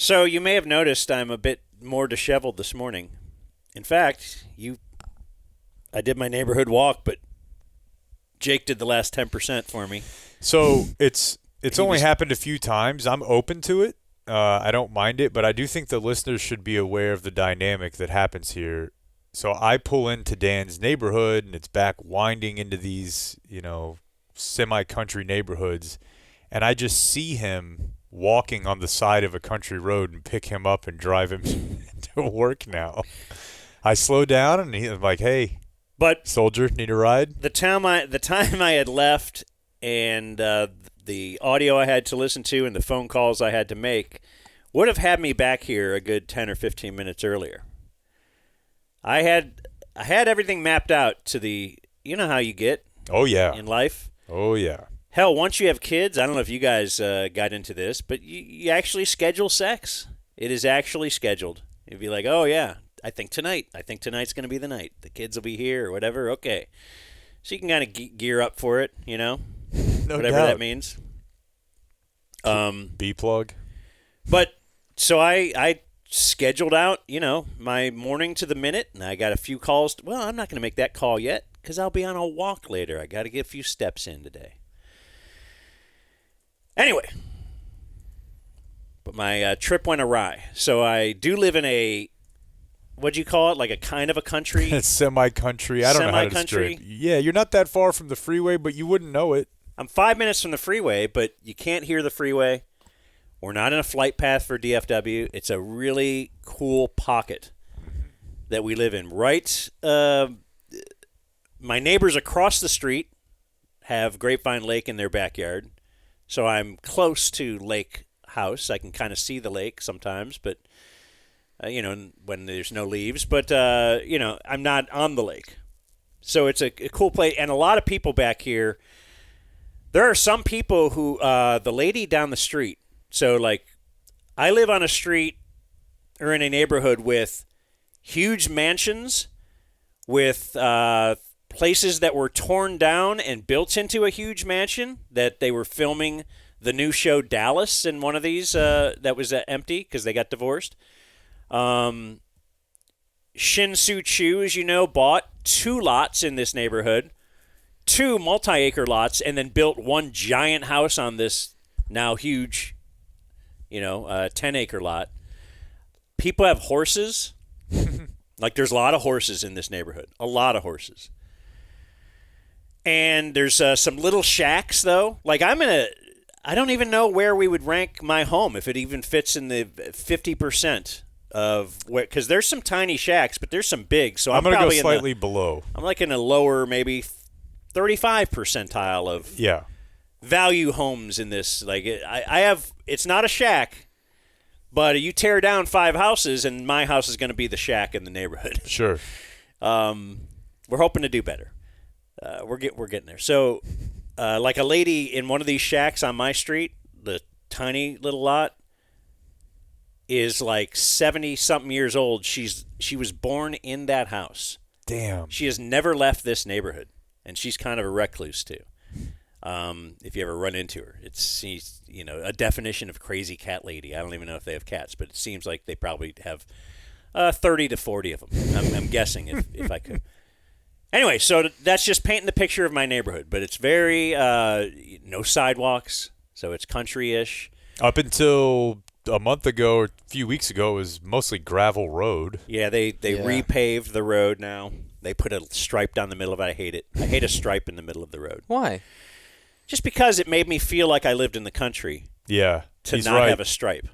So you may have noticed I'm a bit more disheveled this morning. In fact, I did my neighborhood walk, but Jake did the last 10% for me. So it's only happened a few times. I'm open to it. I don't mind it, but I do think the listeners should be aware of the dynamic that happens here. So I pull into Dan's neighborhood, and it's back winding into these, semi-country neighborhoods, and I just see him walking on the side of a country road and pick him up and drive him to work now. I slow down, and I'm like, hey, soldier, need a ride? The time I had left and the audio I had to listen to and the phone calls I had to make would have had me back here a good 10 or 15 minutes earlier. I had everything mapped out to the, how you get in life. Oh, yeah. Hell, once you have kids, I don't know if you guys got into this, but you actually schedule sex. It is actually scheduled. You'd be like, oh, yeah, I think tonight's going to be the night. The kids will be here or whatever. Okay. So you can kind of gear up for it, No whatever doubt. that means. B-plug. But so I scheduled out, my morning to the minute, and I got a few calls. Well, I'm not going to make that call yet because I'll be on a walk later. I got to get a few steps in today. Anyway, but my trip went awry. So I do live in a, what'd you call it, like a kind of a country? It's semi-country. I don't know how to describe it. Yeah, you're not that far from the freeway, but you wouldn't know it. I'm 5 minutes from the freeway, but you can't hear the freeway. We're not in a flight path for DFW. It's a really cool pocket that we live in. Right, my neighbors across the street have Grapevine Lake in their backyard, so I'm close to Lake House. I can kind of see the lake sometimes, but when there's no leaves. But I'm not on the lake, so it's a cool place. And a lot of people back here. There are some people who the lady down the street. So, like, I live on a street or in a neighborhood with huge mansions, with places that were torn down and built into a huge mansion that they were filming the new show Dallas in one of these that was empty because they got divorced. Shin Soo Choo, as you know, bought 2 lots in this neighborhood, 2 multi-acre lots, and then built one giant house on this now huge 10-acre lot. People have horses. Like, there's a lot of horses in this neighborhood. A lot of horses. And there's some little shacks, though. Like, I don't even know where we would rank my home, if it even fits in the 50% of where, because there's some tiny shacks, but there's some big. So I'm going to probably go slightly below. I'm like in a lower, maybe 35 percentile of value homes in this. Like, I have, it's not a shack, but you tear down 5 houses and my house is going to be the shack in the neighborhood. Sure. We're hoping to do better. We're getting there. So, like a lady in one of these shacks on my street, the tiny little lot, is like 70-something years old. She was born in that house. Damn. She has never left this neighborhood, and she's kind of a recluse too. If you ever run into her, she's a definition of crazy cat lady. I don't even know if they have cats, but it seems like they probably have 30 to 40 of them. I'm guessing if I could. Anyway, so that's just painting the picture of my neighborhood, but it's very no sidewalks, so it's country-ish. Up until a month ago or a few weeks ago, it was mostly gravel road. Yeah, they repaved the road now. They put a stripe down the middle of it. I hate it. I hate a stripe in the middle of the road. Why? Just because it made me feel like I lived in the country. Yeah, to he's not right. have a stripe.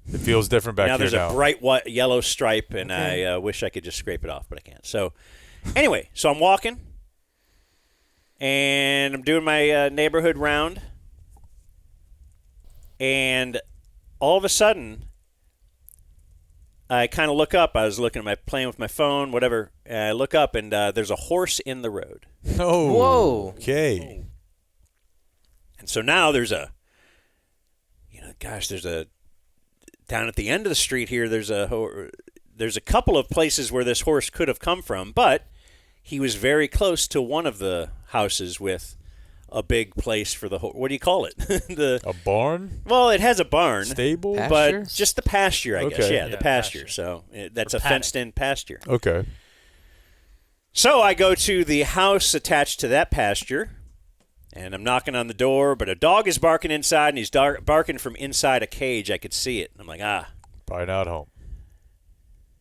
It feels different back here now. There's a bright white, yellow stripe, and okay. I wish I could just scrape it off, but I can't. So, anyway, so I'm walking, and I'm doing my neighborhood round, and all of a sudden, I kind of look up. I was playing with my phone, whatever. And I look up, and there's a horse in the road. Oh, whoa. Okay. And so now there's a down at the end of the street here, there's a couple of places where this horse could have come from, but he was very close to one of the houses with a big place for the horse. What do you call it? A barn? Well, it has a barn. Stable? Pasture? But just the pasture, I guess. Yeah, the pasture. pasture. So that's a fenced-in pasture. Okay. So I go to the house attached to that pasture, and I'm knocking on the door, but a dog is barking inside, and he's barking from inside a cage. I could see it. I'm like, Probably not home.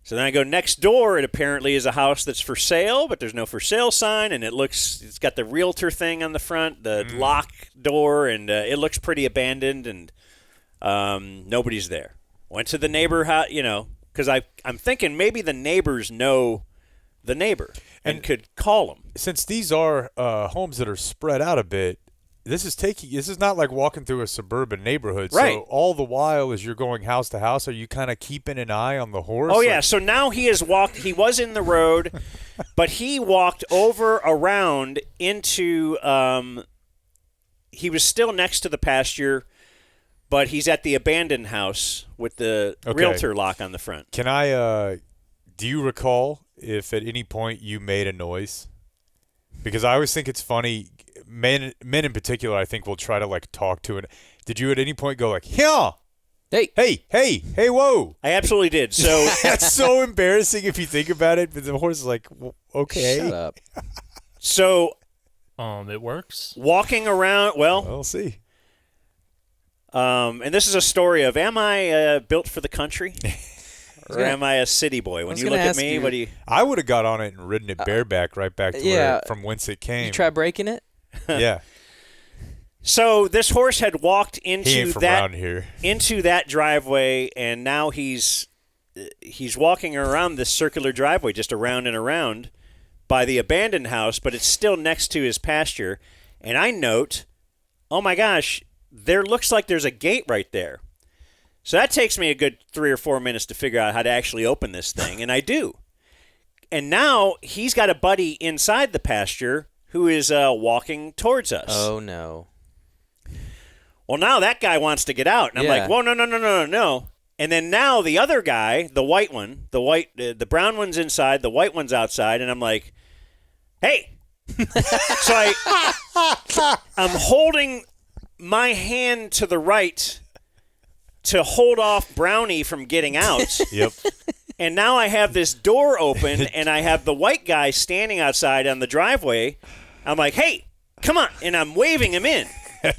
So then I go next door. It apparently is a house that's for sale, but there's no for sale sign, and it's got the realtor thing on the front, the lock door, and it looks pretty abandoned, and nobody's there. Went to the neighbor house, because I'm thinking maybe the neighbors know the neighbor and could call him. Since these are homes that are spread out a bit, this is not like walking through a suburban neighborhood. Right. So all the while as you're going house to house, are you kind of keeping an eye on the horse? Oh, yeah. So now he was in the road, but he walked around into, he was still next to the pasture, but he's at the abandoned house with the realtor lock on the front. Do you recall if at any point you made a noise? Because I always think it's funny. Men in particular, I think, will try to like talk to it. Did you at any point go like, yeah, hey, whoa? I absolutely did. So that's so embarrassing if you think about it. But the horse is like, okay, Shut up. So it works. walking around, We'll see. and this is a story of, am I built for the country? Or am I a city boy? When you look at me, what do you... I would have got on it and ridden it bareback right back to from whence it came. You try breaking it? Yeah. So this horse had walked He ain't into from around here. driveway, and now he's walking around this circular driveway, just around and around by the abandoned house, but it's still next to his pasture. And I note, oh my gosh, there looks like there's a gate right there. So that takes me a good 3 or 4 minutes to figure out how to actually open this thing, and I do. And now he's got a buddy inside the pasture who is walking towards us. Oh, no. Well, now that guy wants to get out, and I'm like, whoa, no. And then now the other guy, the white one, the brown one's inside, the white one's outside, and I'm like, hey. So I'm holding my hand to the right to hold off Brownie from getting out. Yep. And now I have this door open, and I have the white guy standing outside on the driveway. I'm like, hey, come on. And I'm waving him in.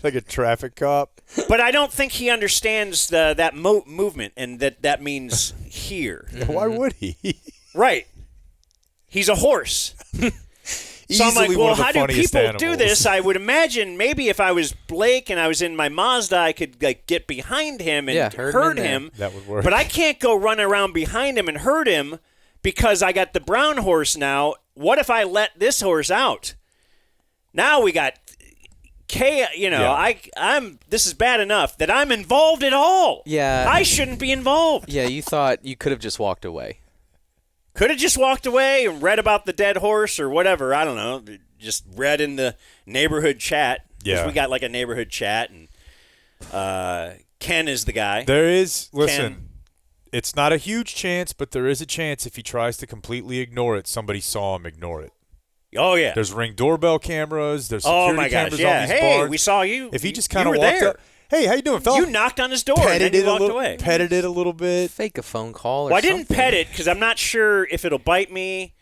Like a traffic cop. But I don't think he understands that movement, and that means here. Why would he? Right. He's a horse. So I'm like, well, how do people do this? I would imagine maybe if I was Blake and I was in my Mazda, I could like get behind him and hurt him. That would work. But I can't go run around behind him and hurt him because I got the brown horse now. What if I let this horse out? Now we got this is bad enough that I'm involved at all. Yeah. I shouldn't be involved. Yeah, you thought you could have just walked away. Could have just walked away and read about the dead horse or whatever. I don't know. Just read in the neighborhood chat. Yeah. We got like a neighborhood chat, and Ken is the guy. There is, listen, Ken. It's not a huge chance, but there is a chance if he tries to completely ignore it, somebody saw him ignore it. Oh, yeah. There's Ring doorbell cameras. There's security cameras on these hey, barns. we saw you. If he just kind of you were walked there. up, hey, how you doing, fella? You knocked on his door and then you walked away. Petted it a little bit. Fake a phone call or Well, I something. didn't pet it because I'm not sure if it'll bite me.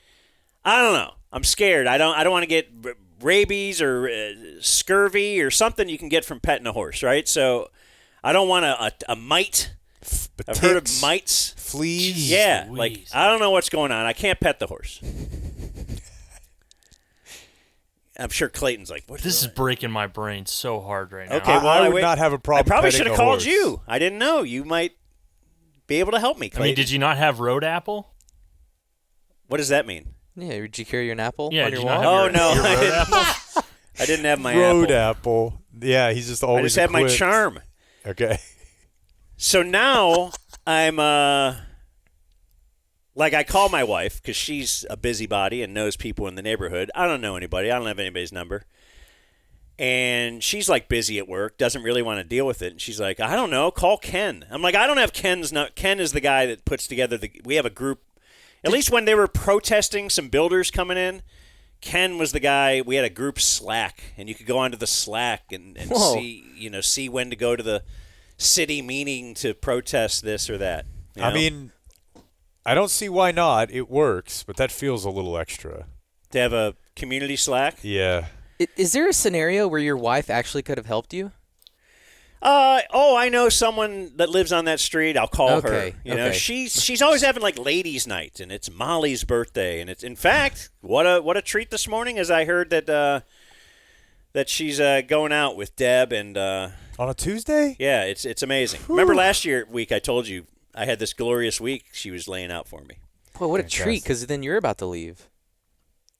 I don't know. I'm scared. I don't want to get rabies or scurvy or something you can get from petting a horse, right? So I don't want a mite. I've heard of mites. Fleas. Yeah, Louise. like I don't know what's going on. I can't pet the horse. I'm sure Clayton's like, what? This is breaking my brain so hard right now. Okay, well, I would not have a problem. I probably petting should have a called horse. you. I didn't know. You might be able to help me, I Clayton. mean, did you not have road apple? What does that mean? Yeah, did you carry an apple Yeah, on did your you not wall? have Oh, no. your I road didn't. apple? I didn't have my Road apple. apple. Yeah, he's just always I just had my equipped. charm. Okay. So now I'm like I call my wife because she's a busybody and knows people in the neighborhood. I don't know anybody. I don't have anybody's number. And she's like busy at work, doesn't really want to deal with it. And she's like, I don't know, call Ken. I'm like, I don't have Ken's. Ken is the guy that puts together we have a group. At least when they were protesting some builders coming in, Ken was the guy. We had a group Slack, and you could go onto the Slack and Whoa. see when to go to the city meeting to protest this or that. You I know? mean, I don't see why not. It works, but that feels a little extra. To have a community Slack. Yeah. Is there a scenario where your wife actually could have helped you? I know someone that lives on that street. I'll call Okay, her. You know, okay. she's always having like ladies' night, and it's Molly's birthday, and it's in fact what a treat this morning as I heard that she's going out with Deb and On a Tuesday? yeah, it's amazing. Remember last week I told you I had this glorious week she was laying out for me. Well, what a Fantastic. treat, because then you're about to leave.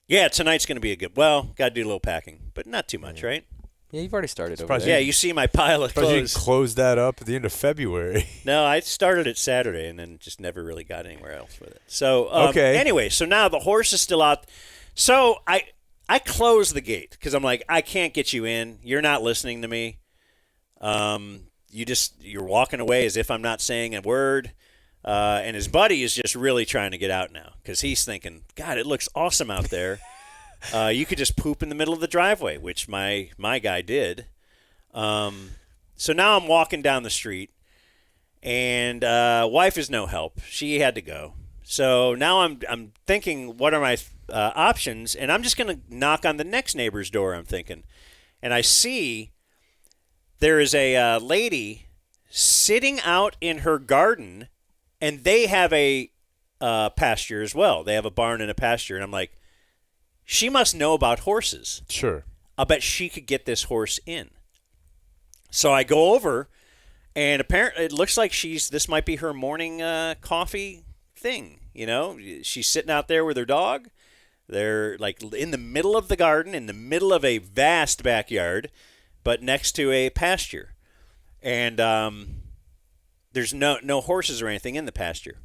Yeah, tonight's going to be a good. Well, got to do a little packing, but not too much, right? Yeah, you've already started over Surprised there. Yeah, you see my pile of But you clothes. didn't close that up at the end of February. No, I started it Saturday and then just never really got anywhere else with it. So Okay. Anyway, so now the horse is still out. So I closed the gate because I'm like, I can't get you in. You're not listening to me. You're walking away as if I'm not saying a word. And his buddy is just really trying to get out now because he's thinking, God, it looks awesome out there. You could just poop in the middle of the driveway, which my guy did. So now I'm walking down the street, and wife is no help. She had to go. So now I'm thinking, what are my options? And I'm just going to knock on the next neighbor's door, I'm thinking. And I see there is a lady sitting out in her garden, and they have a pasture as well. They have a barn and a pasture. And I'm like, she must know about horses. Sure. I'll bet she could get this horse in. So I go over, and apparently it looks like this might be her morning coffee thing. You know, she's sitting out there with her dog. They're like in the middle of the garden, in the middle of a vast backyard, but next to a pasture. And there's no horses or anything in the pasture.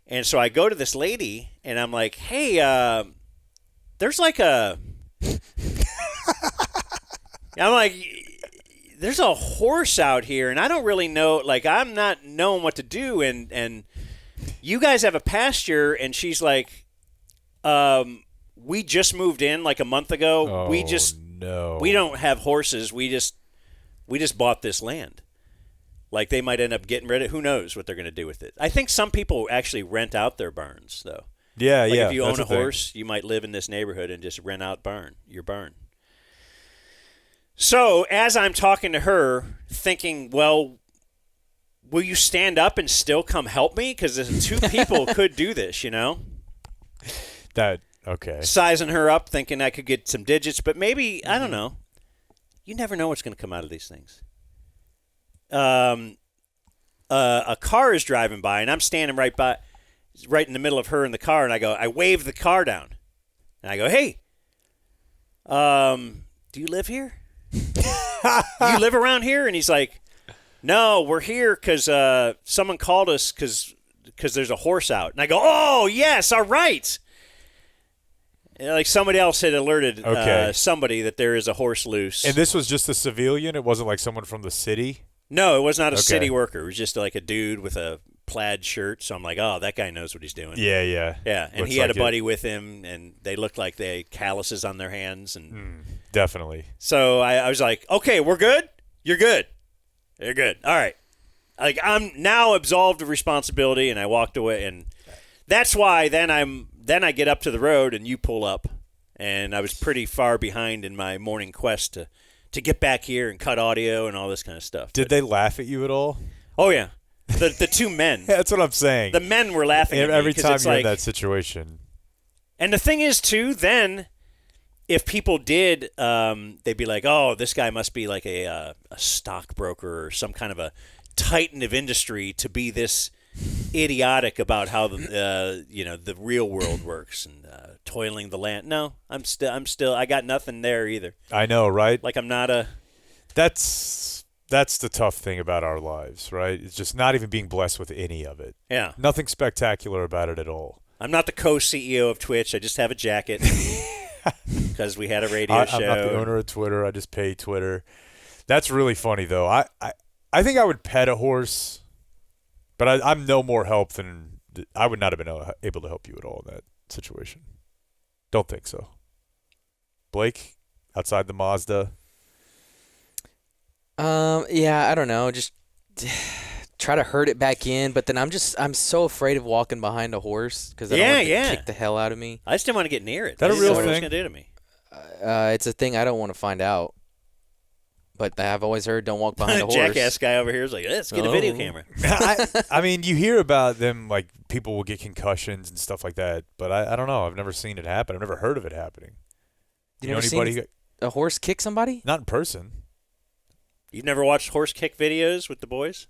And so I go to this lady, and I'm like, hey, there's like a... I'm like, there's a horse out here, and I don't really know, like, I'm not knowing what to do, and you guys have a pasture, and she's like, we just moved in like a month ago. Oh, no. We don't have horses. We just bought this land. Like, they might end up getting rid of it. Who knows what they're going to do with it. I think some people actually rent out their barns, though. Yeah, Like yeah. if you that's own a thing. horse, you might live in this neighborhood and just rent out your barn. So as I'm talking to her, thinking, well, will you stand up and still come help me? Because two people could do this, you know? Okay. Sizing her up, thinking I could get some digits, but maybe, I don't know. You never know what's going to come out of these things. A car is driving by, and I'm standing right in the middle of her in the car, and I wave the car down. And I go, hey, do you live here? You live around here? And he's like, no, we're here because someone called us because there's a horse out. And I go, oh, yes, all right. And like somebody else had alerted somebody that there is a horse loose. And this was just a civilian? It wasn't like someone from the city? No, it was not a Okay. city worker. It was just like a dude with a plaid shirt. So I'm like, oh, that guy knows what he's doing. Yeah, yeah. Yeah, and Looks he had like a buddy with him, and they looked like they had calluses on their hands. And Definitely. so I was like, okay, we're good? You're good. You're good. All right. Like, I'm now absolved of responsibility, and I walked away. And that's why then I get up to the road, and you pull up. And I was pretty far behind in my morning quest to get back here and cut audio and all this kind of stuff. Did they laugh at you at all? Oh, yeah. The two men. That's what I'm saying. The men were laughing at me Every 'cause time it's you're like, in that situation. And the thing is, too, then if people did, they'd be like, oh, this guy must be like a stockbroker or some kind of a titan of industry to be this idiotic about how the real world works and toiling the land. No, I'm still I got nothing there either. I know, right? Like, I'm not a... That's the tough thing about our lives, right? It's just not even being blessed with any of it. Yeah. Nothing spectacular about it at all. I'm not the co-CEO of Twitch. I just have a jacket because we had a radio show. I'm not the owner of Twitter. I just pay Twitter. That's really funny, though. I think I would pet a horse, but I'm no more help than I would not have been able to help you at all in that situation. Don't think so. Blake, outside the Mazda. Yeah, I don't know. Just try to herd it back in, but then I'm so afraid of walking behind a horse because I don't want it to kick the hell out of me. I just didn't want to get near it. That a I didn't real know what it was thing? going to do to me. It's a thing I don't want to find out. But I've always heard don't walk behind a horse. Jackass guy over here is like, let's get a video camera. I mean, you hear about them, like, people will get concussions and stuff like that, but I don't know. I've never seen it happen. I've never heard of it happening. You know never anybody? seen a horse kick somebody? Not in person. You've never watched horse kick videos with the boys?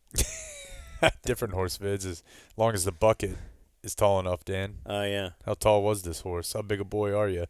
Different horse vids, as long as the bucket is tall enough, Dan. Oh, yeah. How tall was this horse? How big a boy are you?